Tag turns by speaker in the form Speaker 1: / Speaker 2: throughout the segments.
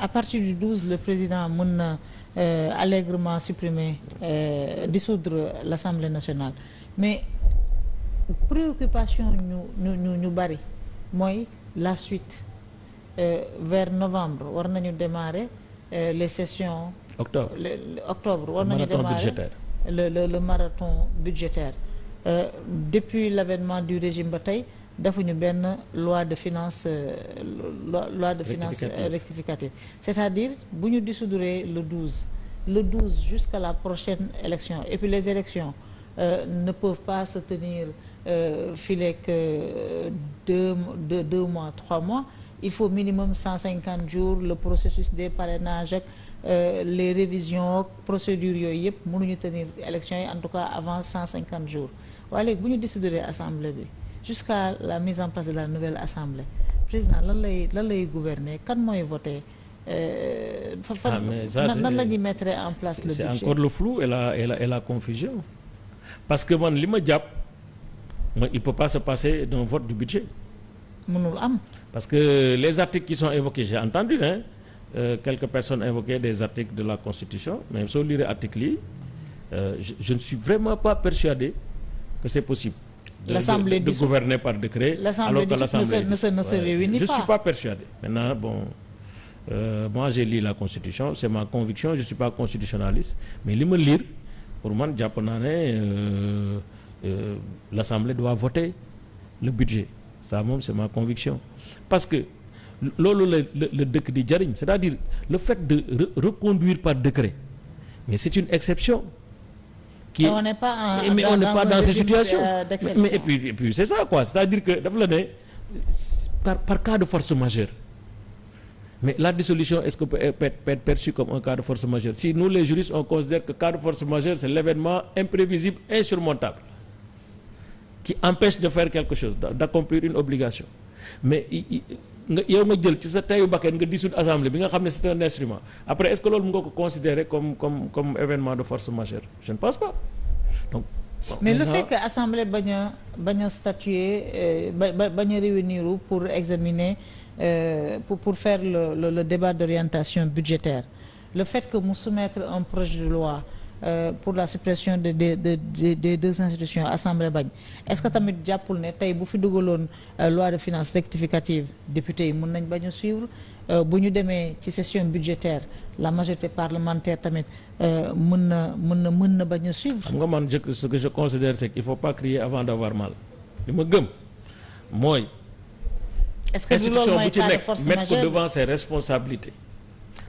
Speaker 1: à partir du 12 le président mën na allègrement supprimer dissoudre l'Assemblée nationale mais préoccupation ñu bari mooy la suite vers novembre war nañu démarrer les sessions octobre war nañu démarrer le marathon budgétaire depuis l'avènement du régime ba tey defuñu benn loi de finances rectificative c'est-à-dire bu ñu dissoudre le 12 jusqu'à la prochaine élection et puis les élections ne peuvent pas se tenir filer que deux mois 3 mois il faut minimum 150 jours le processus des parrainages ak les révisions procédures yooyu yëpp mënuñu tenir élections yi en tout cas avant 150 jours waaye léegi bu ñu dissoudre assemblée bi jusqu'à la mise en place de la nouvelle assemblée président lan lay gouverner kan mooy voter nan la ñuy mettre en place le budget.
Speaker 2: C'est encore le flou et la confusion parce que man li ma jàpp mooy il peut pas se passer d'un vote du budget.
Speaker 1: mënul am.
Speaker 2: parce que les articles qui sont évoqués j'ai entendu quelques personnes invoquer des articles de la Constitution mais soo lire articles yi je ne suis vraiment pas persuadé que c'est possible.
Speaker 1: L'Assemblée
Speaker 2: de gouverner par décret.
Speaker 1: L'Assemblée ne se réunit pas.
Speaker 2: Je suis pas persuadé. Maintenant moi j'ai lu la Constitution c'est ma conviction je suis pas constitutionnaliste mais li ma lire pour man jàpp naa ne l'Assemblée doit voter le budget ça moom c'est ma conviction parce que loolu la dëkk di jariñ c'est-à-dire le fait de reconduire par décret mais c'est une exception.
Speaker 1: Mais on n'est pas
Speaker 2: dans ces situations mais et puis c'est ça quoi c'est-à-dire que dafa la ne par cas de force majeure mais la dissolution est-ce que peut être perçue comme un cas de force majeure si nous les juristes on considère que cas de force majeure c'est l'événement imprévisible insurmontable qui empêche de faire quelque chose d'accomplir une obligation mais yow nga jël ci sa teyu bakkan nga dissoudre assemblée bi nga xam ne c'est un instrument après est-ce que loolu nga ko considérer comme événement de force majeure je ne pense pas donc
Speaker 1: mais le fait que assemblée bañ a statuer bañ a réunir pour examiner pour faire le débat d'orientation budgétaire le fait que mu soumettre un projet de loi pour la suppression des deux institutions assemblée bañ est-ce que tamit jàppul ne tey bu fi dugaloon loi de finances rectificative député yi mën nañ bañ a suivre bu ñu demee ci session budgétaire la majorité parlementaire tamit mën na bañ a suivre.
Speaker 2: xam nga man ce que je considère c'est qu'il faut pas crier avant d'avoir mal li ma gëm mooy.
Speaker 1: est-ce que
Speaker 2: institution bu ci
Speaker 1: cas de
Speaker 2: nekk
Speaker 1: force
Speaker 2: mettre ko
Speaker 1: majeure
Speaker 2: devant ses responsabilités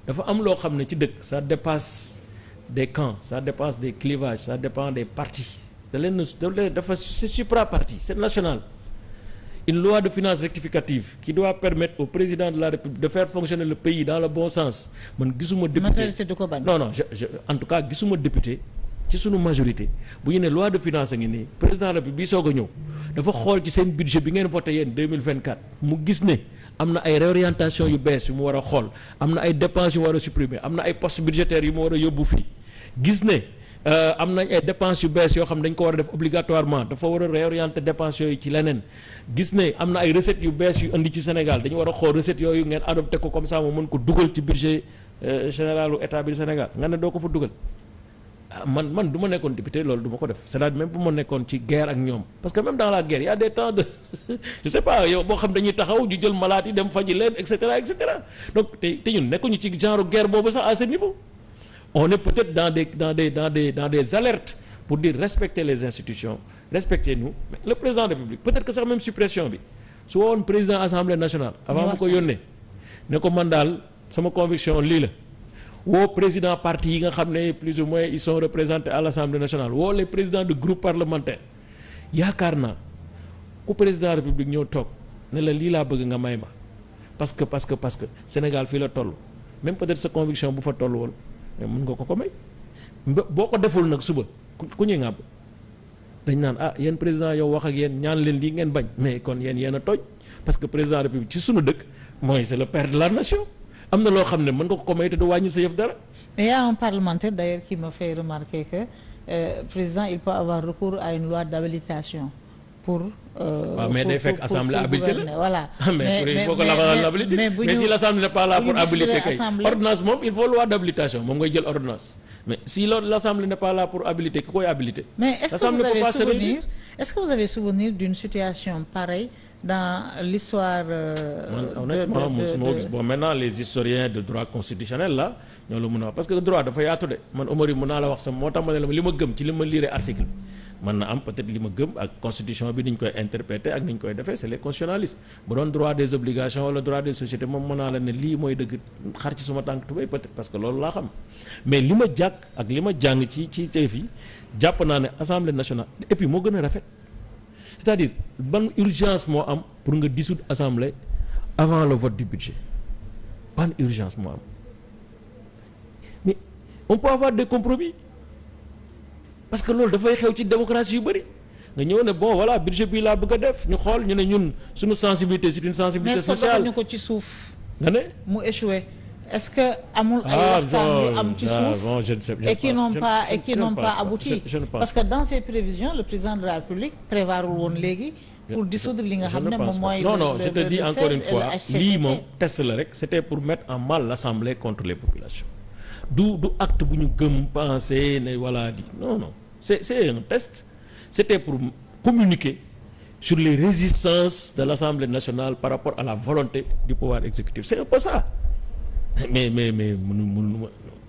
Speaker 2: dafa am loo xam ne ci dëkk ça dépasse des camps ça dépasse des clivages ça dépend des partis dafa c'est supra-parti c'est national une loi de finances rectificative qui doit permettre au président de la République de faire fonctionner le pays dans le bon sens man gisuma député
Speaker 1: majorité du ko bañ.
Speaker 2: non je en tout cas gisuma député ci sunu majorité bu ñu ne loi de finance a ngi nii président de la République bi soog a ñëw dafa xool ci seen budget bi ngeen voté yéen 2024 mu gis ne am na ay réorientation yu bees yu mu war a xool am na ay dépenses yu mu war a supprimer am na ay postes budgétaires yu mu war a yóbbu fii gis ne am nañ ay dépenses yu bees yoo xam dañ ko war a def obligatoirement dafa war a réorienter dépenses yooyu ci leneen gis ne am na ay recettes yu bees yu indi ci Sénégal dañu war a xool recettes yooyu ngeen adopté ko comme ça mu mën ko dugal ci budget généralu état bi Sénégal nga ne doo ko fa dugal man du ma nekkoon député loolu du ma ko def c'est-à-dire même bu ma nekkoon ci guerre ak ñoom parce que même dans la guerre il y a des temps de je sais pas yow boo xam dañuy taxaw ñu jël malade yi dem faji leen et cetera donc te ñun nekkuñu ci genre guerre boobu sax à ce niveau on est peut-être dans des alertes pour dire respecter les institutions respectez-nous mais le président de la République peut-être que sax même suppression bi su woon président assemblée nationale avant mu ko yónnee ne ko man daal sama conviction lii la woo président parti yi nga xam ne plus ou moins ils sont représentés à l'Assemblée nationale woo les présidents de groupe parlementaire yaakaar naa ku président de la République ñëw toog ne la lii laa bëgg nga may ma parce que Sénégal fii la toll même peut-être sa conviction bu fa toll woon mais mën nga ko may boo ko deful nag suba ku ñuy ngàbb dañ naan yéen président yow wax ak yéen ñaan leen lii ngeen bañ mais kon yéen a tooñ parce que président de la République ci sunu dëkk mooy c'est le père de la nation am na loo xam ne mën nga ko may te du wàññi sa yëf dara.
Speaker 1: mais il y a un parlementaire d'ailleurs qui me fait remarquer que président il peut avoir recours à une loi d'habilitation pour.
Speaker 2: waaw mais day fekk assemblée habilité la
Speaker 1: voilà.
Speaker 2: mais il faut que l'habilité mais si l'assemblée n'est pas là pour habiliter kay ordonnance moom il faut loi d'habilitation moom ngay jël ordonnance mais si l'assemblée n'est pas là pour habiliter ki koy habiliter.
Speaker 1: mais est-ce que vous avez souvenir d'une situation pareille dans l'histoire
Speaker 2: honnêtement mosuma gis bon maintenant les historiens de droit constitutionnel là ñoo la mën a wax parce que droit dafa yaatu de man Omar mën naa la wax sama moo tax ma ne la li ma gëm ci li ma lire article mën na am peut-être li ma gëm ak constitution bi ni ñu koy interpréter ak ni ñu koy defee c'est les constitutionnalistes bu doon droit des obligations wala droit des sociétés moom mën naa la ne lii mooy dëgg xar ci suma tànk tubéy peut-être parce que loolu laa xam mais li ma jàkk ak li ma jàng ci teef yi jàpp naa ne assemblée nationale et puis moo gën a rafet c'est-à-dire ban urgence moo am pour nga dissoudre assemblée avant le vote du budget ban urgence moo am mais on peut avoir des compromis parce que loolu dafay xew ci démocratie yu bëri nga ñëw ne bon voilà budget bi laa bëgg a def ñu xool ñu ne ñun suñu sensibilité c'est une sensibilité sociale
Speaker 1: mais ñu ko ci suuf.
Speaker 2: nga ne
Speaker 1: mu échoué est-ce que amul ay waxtaan yu am ci suuf
Speaker 2: bon je ne sais
Speaker 1: et qui n'ont pas abouti parce que dans ces prévisions le président de la République prévoirul woon léegi pour dissoudre li nga xam ne moom mooy
Speaker 2: non je te dis encore une fois lii moom test la rek c'était pour mettre en mal l'Assemblée contre les populations du acte bu ñu gëm penser ne voilà di non c'est un test c'était pour communiquer sur les résistances de l'Assemblée nationale par rapport à la volonté du pouvoir exécutif c'est un peu ça mais mënu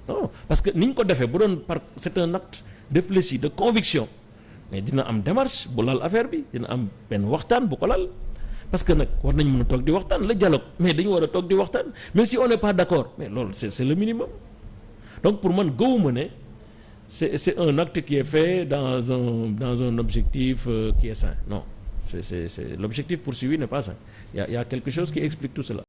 Speaker 2: non parce que ni ñu ko defee bu doon par c'est un acte réfléchi de conviction mais dina am démarche bu lal affaire bi dina am benn waxtaan bu ko lal parce que nag war nañ mën a toog di waxtaan le dialogue mais dañu war a toog di waxtaan même si on n'est pas d'accord mais loolu c'est le minimum donc pour man gëwuma ne c'est un acte qui est fait dans un objectif qui est sain non c'est l'objectif poursuivi n'est pas sain il y a quelque chose qui explique tout cela